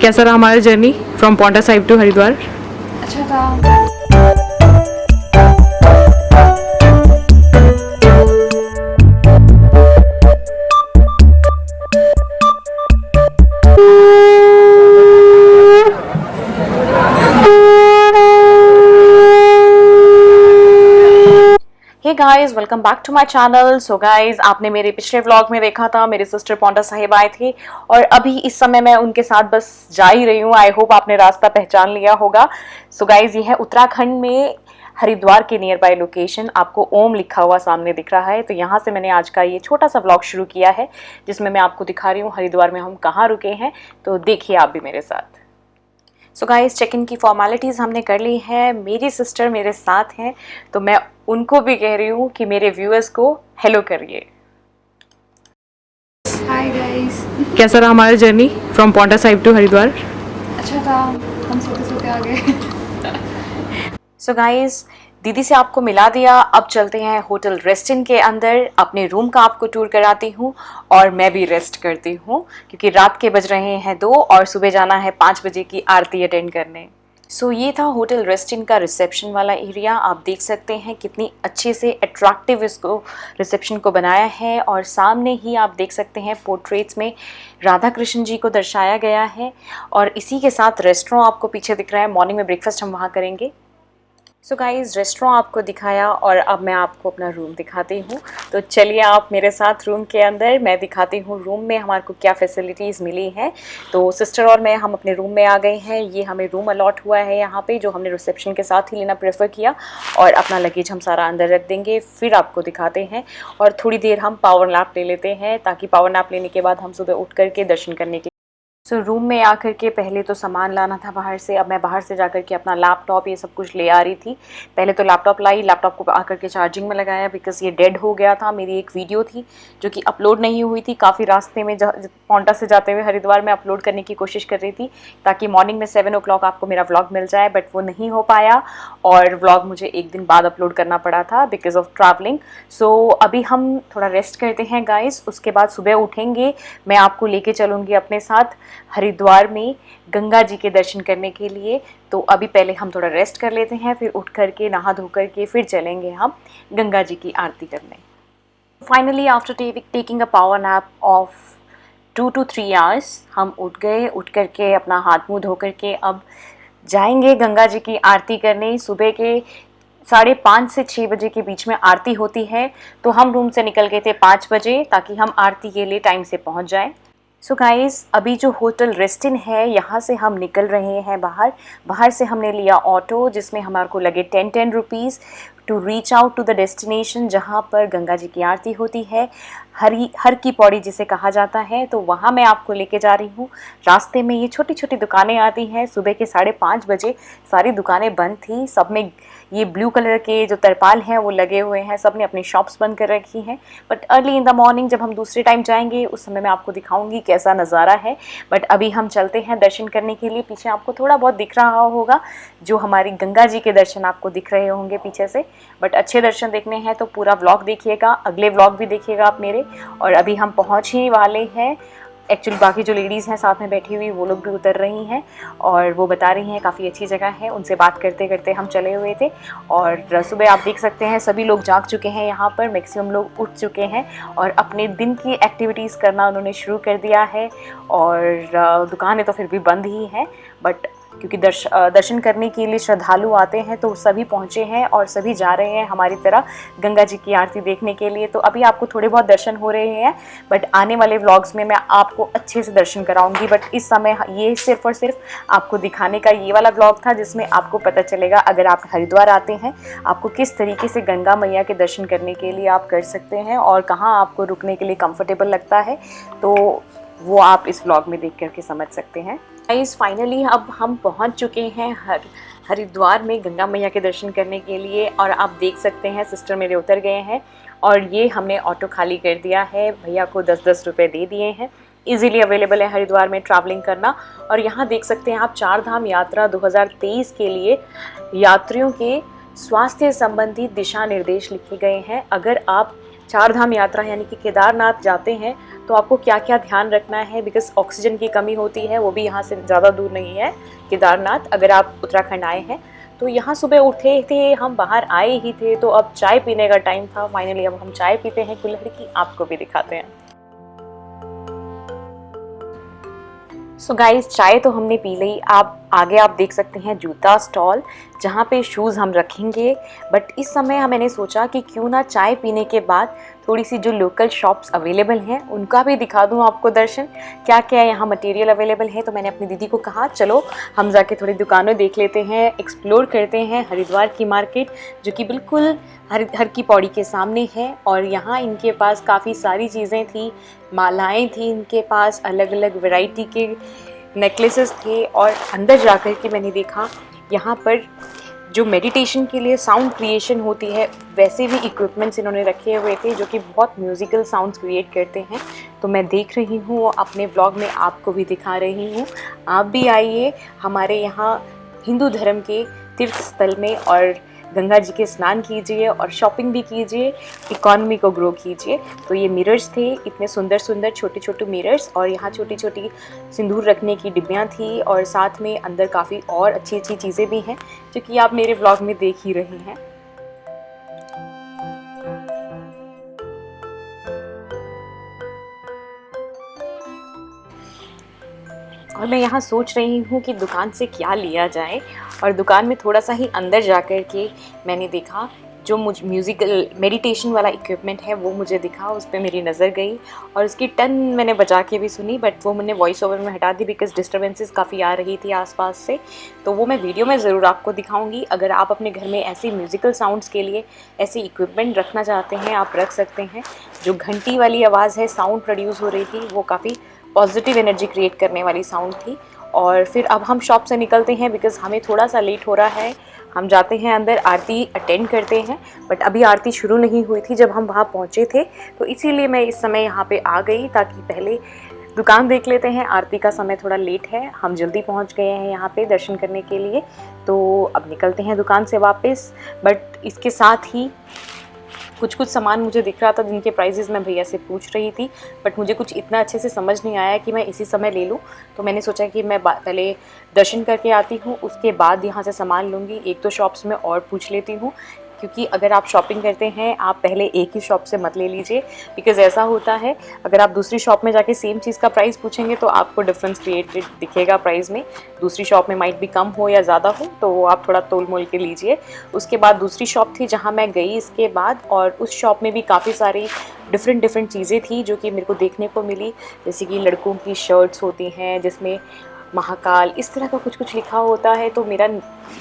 कैसा रहा हमारा journey from Paonta Sahib to Haridwar? अच्छा था। Hey guys, welcome back to my channel. So guys, आपने मेरे पिछले व्लॉग में देखा था मेरी सिस्टर पौंटा साहिब आए थे और अभी इस समय मैं उनके साथ बस जा ही रही हूँ। आई होप आपने रास्ता पहचान लिया होगा। सो गाइस, ये है उत्तराखंड में हरिद्वार के नियर बाय लोकेशन। आपको ओम लिखा हुआ सामने दिख रहा है, तो यहाँ से मैंने आज का ये छोटा सा व्लॉग शुरू किया है जिसमें मैं आपको दिखा रही हूँ हरिद्वार में हम कहाँ रुके हैं। तो देखिए आप भी मेरे साथ। सो गाइस, चेक इन की फॉर्मेलिटीज़ हमने कर ली है। मेरी सिस्टर मेरे साथ हैं, तो मैं उनको भी कह रही हूँ कि मेरे व्यूअर्स को हेलो करिए। Hi guys. कैसा रहा हमारा journey from Paonta Sahib to Haridwar? अच्छा था, हम सोते सोते आ गए। सो गाइस, दीदी से आपको मिला दिया। अब चलते हैं होटल रेस्ट इन के अंदर। अपने रूम का आपको टूर कराती हूँ और मैं भी रेस्ट करती हूँ क्योंकि रात के बज रहे हैं 2 और सुबह जाना है 5 बजे की आरती अटेंड करने। सो ये था होटल रेस्ट इन का रिसेप्शन वाला एरिया। आप देख सकते हैं कितनी अच्छे से अट्रैक्टिव इसको रिसेप्शन को बनाया है और सामने ही आप देख सकते हैं पोर्ट्रेट्स में राधा कृष्ण जी को दर्शाया गया है और इसी के साथ रेस्टोरेंट आपको पीछे दिख रहा है। मॉर्निंग में ब्रेकफास्ट हम वहाँ करेंगे। सो गाइस, रेस्टोरेंट आपको दिखाया और अब मैं आपको अपना रूम दिखाती हूँ। तो चलिए आप मेरे साथ रूम के अंदर, मैं दिखाती हूँ रूम में हमारे को क्या फैसिलिटीज़ मिली हैं। तो सिस्टर और मैं हम अपने रूम में आ गए हैं। ये हमें रूम अलॉट हुआ है यहाँ पे, जो हमने रिसेप्शन के साथ ही लेना प्रेफर किया और अपना लगेज हम सारा अंदर रख देंगे। फिर आपको दिखाते हैं और थोड़ी देर हम पावर नैप ले लेते हैं ताकि पावर नैप लेने के बाद हम सुबह उठ करके दर्शन करने के। सो रूम में आकर के पहले तो सामान लाना था बाहर से। अब मैं बाहर से जाकर के अपना लैपटॉप ये सब कुछ ले आ रही थी। पहले तो लैपटॉप लाई, लैपटॉप को आकर के चार्जिंग में लगाया बिकॉज़ ये डेड हो गया था। मेरी एक वीडियो थी जो कि अपलोड नहीं हुई थी। काफ़ी रास्ते में पौंटा से जाते हुए हरिद्वार में अपलोड करने की कोशिश कर रही थी ताकि मॉर्निंग में 7 o'clock आपको मेरा व्लॉग मिल जाए, बट वो नहीं हो पाया और व्लॉग मुझे एक दिन बाद अपलोड करना पड़ा था बिकॉज ऑफ ट्रैवलिंग। सो अभी हम थोड़ा रेस्ट करते हैं गाइस, उसके बाद सुबह उठेंगे। मैं आपको लेके चलूँगी अपने साथ हरिद्वार में गंगा जी के दर्शन करने के लिए। तो अभी पहले हम थोड़ा रेस्ट कर लेते हैं, फिर उठ करके नहा धो करके फिर चलेंगे हम गंगा जी की आरती करने। Finally after taking a power nap of 2 to 3 hours हम उठ गए। उठ करके अपना हाथ मुँह धो करके अब जाएंगे गंगा जी की आरती करने। सुबह के 5:30 से 6 बजे के बीच में आरती होती है, तो हम रूम से निकल गए थे 5 बजे ताकि हम आरती के लिए टाइम से पहुंच जाएं। सो गाइस, अभी जो होटल रेस्ट इन है यहाँ से हम निकल रहे हैं बाहर से हमने लिया ऑटो जिसमें हमारे को लगे 10 rupees to reach out to the destination जहाँ पर गंगा जी की आरती होती है। हर की पौड़ी जिसे कहा जाता है, तो वहाँ मैं आपको लेके जा रही हूँ। रास्ते में ये छोटी छोटी दुकानें आती हैं। सुबह के 5:30 बजे सारी दुकानें बंद थी। सब में ये ब्लू कलर के जो तरपाल हैं वो लगे हुए हैं। सब ने अपनी शॉप्स बंद कर रखी हैं। But early in the morning जब हम दूसरे टाइम जाएंगे उस समय मैं आपको दिखाऊंगी कैसा नज़ारा है। बट अभी हम चलते हैं दर्शन करने के लिए। पीछे आपको थोड़ा बहुत दिख रहा होगा जो हमारी गंगा जी के दर्शन आपको दिख रहे होंगे पीछे से। बट अच्छे दर्शन देखने हैं तो पूरा व्लॉग देखिएगा, अगले व्लॉग भी देखिएगा आप मेरे। और अभी हम पहुँच ही वाले हैं। एक्चुअली बाकी जो लेडीज़ हैं साथ में बैठी हुई वो लोग भी उतर रही हैं और वो बता रही हैं काफ़ी अच्छी जगह है। उनसे बात करते करते हम चले हुए थे और सुबह आप देख सकते हैं सभी लोग जाग चुके हैं। यहाँ पर मैक्सिमम लोग उठ चुके हैं और अपने दिन की एक्टिविटीज़ करना उन्होंने शुरू कर दिया है। और दुकानें तो फिर भी बंद ही हैं, बट क्योंकि दर्शन करने के लिए श्रद्धालु आते हैं तो सभी पहुँचे हैं और सभी जा रहे हैं हमारी तरह गंगा जी की आरती देखने के लिए। तो अभी आपको थोड़े बहुत दर्शन हो रहे हैं, बट आने वाले व्लॉग्स में मैं आपको अच्छे से दर्शन कराऊंगी। बट इस समय ये सिर्फ और सिर्फ आपको दिखाने का ये वाला व्लॉग था जिसमें आपको पता चलेगा अगर आप हरिद्वार आते हैं आपको किस तरीके से गंगा मैया के दर्शन करने के लिए आप कर सकते हैं और कहाँ आपको रुकने के लिए कंफर्टेबल लगता है, तो वो आप इस व्लॉग में देख करके समझ सकते हैं। गाइस, फाइनली अब हम पहुंच चुके हैं हरिद्वार में गंगा मैया के दर्शन करने के लिए और आप देख सकते हैं सिस्टर मेरे उतर गए हैं और ये हमने ऑटो खाली कर दिया है। भैया को 10-10 रुपये दे दिए हैं। इजीली अवेलेबल है हरिद्वार में ट्रैवलिंग करना। और यहाँ देख सकते हैं आप 4 धाम यात्रा 2023 के लिए यात्रियों के स्वास्थ्य संबंधी दिशा निर्देश लिखे गए हैं। अगर आप चार धाम यात्रा यानी कि केदारनाथ जाते हैं तो आपको क्या क्या ध्यान रखना है, बिकॉज ऑक्सीजन की कमी होती है, वो भी यहाँ से ज़्यादा दूर नहीं है केदारनाथ, अगर आप उत्तराखंड आए हैं तो। यहाँ सुबह उठे थे, हम बाहर आए ही थे, तो अब चाय पीने का टाइम था। फाइनली अब हम चाय पीते हैं कुल्हड़ की, आपको भी दिखाते हैं। सो गाइस, चाय तो हमने पी ली। आप आगे आप देख सकते हैं जूता स्टॉल, जहाँ पे शूज़ हम रखेंगे। बट इस समय मैंने सोचा कि क्यों ना चाय पीने के बाद थोड़ी सी जो लोकल शॉप्स अवेलेबल हैं उनका भी दिखा दूँ आपको दर्शन, क्या क्या यहाँ मटेरियल अवेलेबल है। तो मैंने अपनी दीदी को कहा चलो हम जाके थोड़ी दुकानें देख लेते हैं, एक्सप्लोर करते हैं हरिद्वार की मार्केट, जो कि बिल्कुल हर की पौड़ी के सामने है। और यहाँ इनके पास काफ़ी सारी चीज़ें थी, मालाएँ थी इनके पास, अलग अलग वैरायटी के नेकलेसेस थे। और अंदर जाकर के मैंने देखा यहाँ पर जो मेडिटेशन के लिए साउंड क्रिएशन होती है, वैसे भी इक्विपमेंट्स इन्होंने रखे हुए थे जो कि बहुत म्यूज़िकल साउंड्स क्रिएट करते हैं। तो मैं देख रही हूँ, अपने व्लॉग में आपको भी दिखा रही हूँ। आप भी आइए हमारे यहाँ हिंदू धर्म के तीर्थ स्थल में और गंगा जी के स्नान कीजिए और शॉपिंग भी कीजिए, इकॉनमी को ग्रो कीजिए। तो ये मिरर्स थे, इतने सुंदर सुंदर छोटे छोटे मिरर्स, और यहाँ छोटी छोटी सिंदूर रखने की डिब्बियाँ थी, और साथ में अंदर काफ़ी और अच्छी अच्छी चीज़ें भी हैं जो कि आप मेरे व्लॉग में देख ही रहे हैं। और मैं यहाँ सोच रही हूँ कि दुकान से क्या लिया जाए, और दुकान में थोड़ा सा ही अंदर जाकर के मैंने देखा जो मुझे म्यूज़िकल मेडिटेशन वाला इक्विपमेंट है वो मुझे दिखा, उस पर मेरी नज़र गई। और उसकी टन मैंने बजा के भी सुनी, बट वो मैंने वॉइस ओवर में हटा दी बिकॉज डिस्टर्बेंसेस काफ़ी आ रही थी आसपास से। तो वो मैं वीडियो में ज़रूर आपको दिखाऊंगी। अगर आप अपने घर में ऐसी म्यूज़िकल साउंड्स के लिए ऐसे इक्विपमेंट रखना चाहते हैं, आप रख सकते हैं। जो घंटी वाली आवाज़ है साउंड प्रोड्यूस हो रही थी, वो काफ़ी पॉजिटिव एनर्जी क्रिएट करने वाली साउंड थी। और फिर अब हम शॉप से निकलते हैं बिकॉज़ हमें थोड़ा सा लेट हो रहा है। हम जाते हैं अंदर, आरती अटेंड करते हैं, बट अभी आरती शुरू नहीं हुई थी जब हम वहाँ पहुँचे थे, तो इसीलिए मैं इस समय यहाँ पे आ गई ताकि पहले दुकान देख लेते हैं। आरती का समय थोड़ा लेट है, हम जल्दी पहुँच गए हैं यहाँ पे दर्शन करने के लिए, तो अब निकलते हैं दुकान से वापस। बट इसके साथ ही कुछ सामान मुझे दिख रहा था जिनके प्राइजेज़ मैं भैया से पूछ रही थी, बट मुझे कुछ इतना अच्छे से समझ नहीं आया कि मैं इसी समय ले लूँ। तो मैंने सोचा कि मैं पहले दर्शन करके आती हूँ, उसके बाद यहाँ से सामान लूँगी। एक दो शॉप्स में और पूछ लेती हूँ, क्योंकि अगर आप शॉपिंग करते हैं आप पहले एक ही शॉप से मत ले लीजिए, बिकॉज़ ऐसा होता है अगर आप दूसरी शॉप में जाके सेम चीज़ का प्राइस पूछेंगे तो आपको डिफरेंस क्रिएटेड दिखेगा प्राइस में। दूसरी शॉप में माइट भी कम हो या ज़्यादा हो, तो आप थोड़ा तोल मोल के लीजिए। उसके बाद दूसरी शॉप थी जहाँ मैं गई इसके बाद, और उस शॉप में भी काफ़ी सारी डिफरेंट चीज़ें थी जो कि मेरे को देखने को मिली, जैसे कि लड़कों की शर्ट्स होती हैं जिसमें महाकाल इस तरह का कुछ लिखा होता है। तो मेरा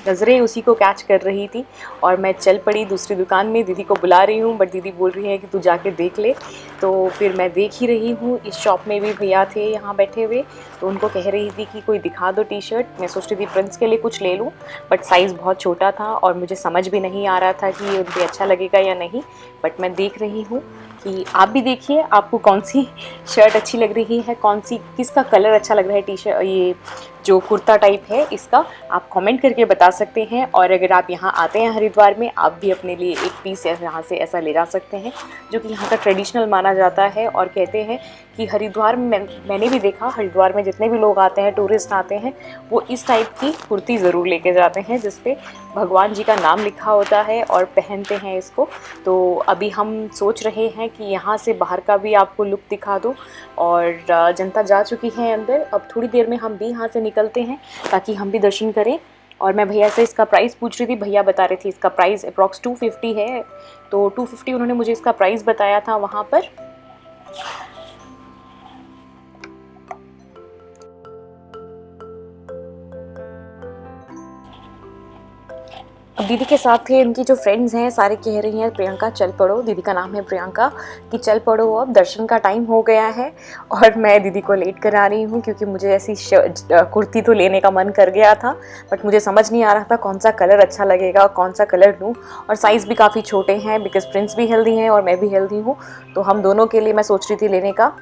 नज़रें उसी को कैच कर रही थी और मैं चल पड़ी दूसरी दुकान में। दीदी को बुला रही हूँ, बट दीदी बोल रही है कि तू जाके देख ले। तो फिर मैं देख ही रही हूँ। इस शॉप में भी भैया थे यहाँ बैठे हुए, तो उनको कह रही थी कि कोई दिखा दो टी शर्ट। मैं सोच रही थी प्रिंस के लिए कुछ ले लूँ, बट साइज़ बहुत छोटा था और मुझे समझ भी नहीं आ रहा था कि ये उनको अच्छा लगेगा या नहीं। बट मैं देख रही हूँ कि आप भी देखिए आपको कौन सी शर्ट अच्छी लग रही है, कौन सी किसका कलर अच्छा लग रहा है। टी शर्ट ये जो कुर्ता टाइप है इसका आप कमेंट करके बता सकते हैं। और अगर आप यहाँ आते हैं हरिद्वार में, आप भी अपने लिए एक पीस यहाँ से ऐसा ले जा सकते हैं जो कि यहाँ का ट्रेडिशनल माना जाता है। और कहते हैं कि हरिद्वार में मैंने भी देखा, हरिद्वार में जितने भी लोग आते हैं, टूरिस्ट आते हैं, वो इस टाइप की कुर्ती ज़रूर लेके जाते हैं जिस पे भगवान जी का नाम लिखा होता है और पहनते हैं इसको। तो अभी हम सोच रहे हैं कि यहाँ से बाहर का भी आपको लुक दिखा दूँ। और जनता जा चुकी है अंदर, अब थोड़ी देर में हम भी यहाँ से निकलते हैं ताकि हम भी दर्शन करें। और मैं भैया से इसका प्राइस पूछ रही थी, भैया बता रहे थे इसका प्राइस अप्रॉक्स 250 है। तो 250 उन्होंने मुझे इसका प्राइस बताया था वहाँ पर। अब दीदी के साथ थे इनकी जो फ्रेंड्स हैं, सारे कह रही हैं प्रियंका चल पड़ो, दीदी का नाम है प्रियंका, कि चल पड़ो अब दर्शन का टाइम हो गया है। और मैं दीदी को लेट करा रही हूँ क्योंकि मुझे ऐसी कुर्ती तो लेने का मन कर गया था, बट मुझे समझ नहीं आ रहा था कौन सा कलर अच्छा लगेगा, कौन सा कलर लूँ। और साइज़ भी काफ़ी छोटे हैं बिकॉज़ प्रिंस भी हेल्दी हैं और मैं भी हेल्दी हूँ, तो हम दोनों के लिए मैं सोच रही थी लेने का।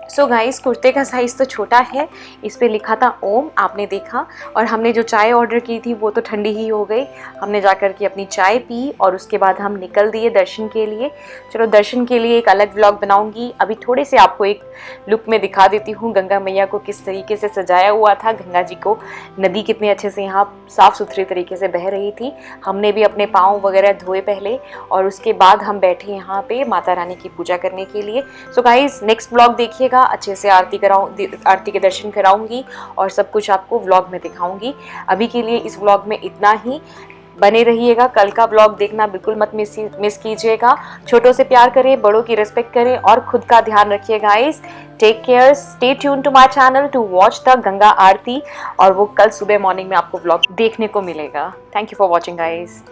सो गाइस, कुर्ते का साइज़ तो छोटा है, इस पे लिखा था ओम, आपने देखा। और हमने जो चाय ऑर्डर की थी वो तो ठंडी ही हो गई। हमने जाकर के अपनी चाय पी और उसके बाद हम निकल दिए दर्शन के लिए। चलो, दर्शन के लिए एक अलग व्लॉग बनाऊंगी। अभी थोड़े से आपको एक लुक में दिखा देती हूँ गंगा मैया को किस तरीके से सजाया हुआ था। गंगा जी को, नदी कितने अच्छे से यहाँ साफ़ सुथरे तरीके से बह रही थी। हमने भी अपने पाँव वगैरह धोए पहले और उसके बाद हम बैठे यहाँ पे माता रानी की पूजा करने के लिए। सो गाइस, नेक्स्ट व्लॉग देखिएगा, अच्छे से आरती के दर्शन कराऊंगी और सब कुछ आपको व्लॉग में दिखाऊंगी। अभी के लिए इस व्लॉग में इतना ही। बने रहिएगा, कल का व्लॉग देखना बिल्कुल मत मिस कीजिएगा। छोटों से प्यार करें, बड़ों की रिस्पेक्ट करें और खुद का ध्यान रखिए guys. Take care, stay tune to my channel to watch the Ganga aarti, और वो कल सुबह मॉर्निंग में आपको व्लॉग देखने को मिलेगा। Thank you for watching guys.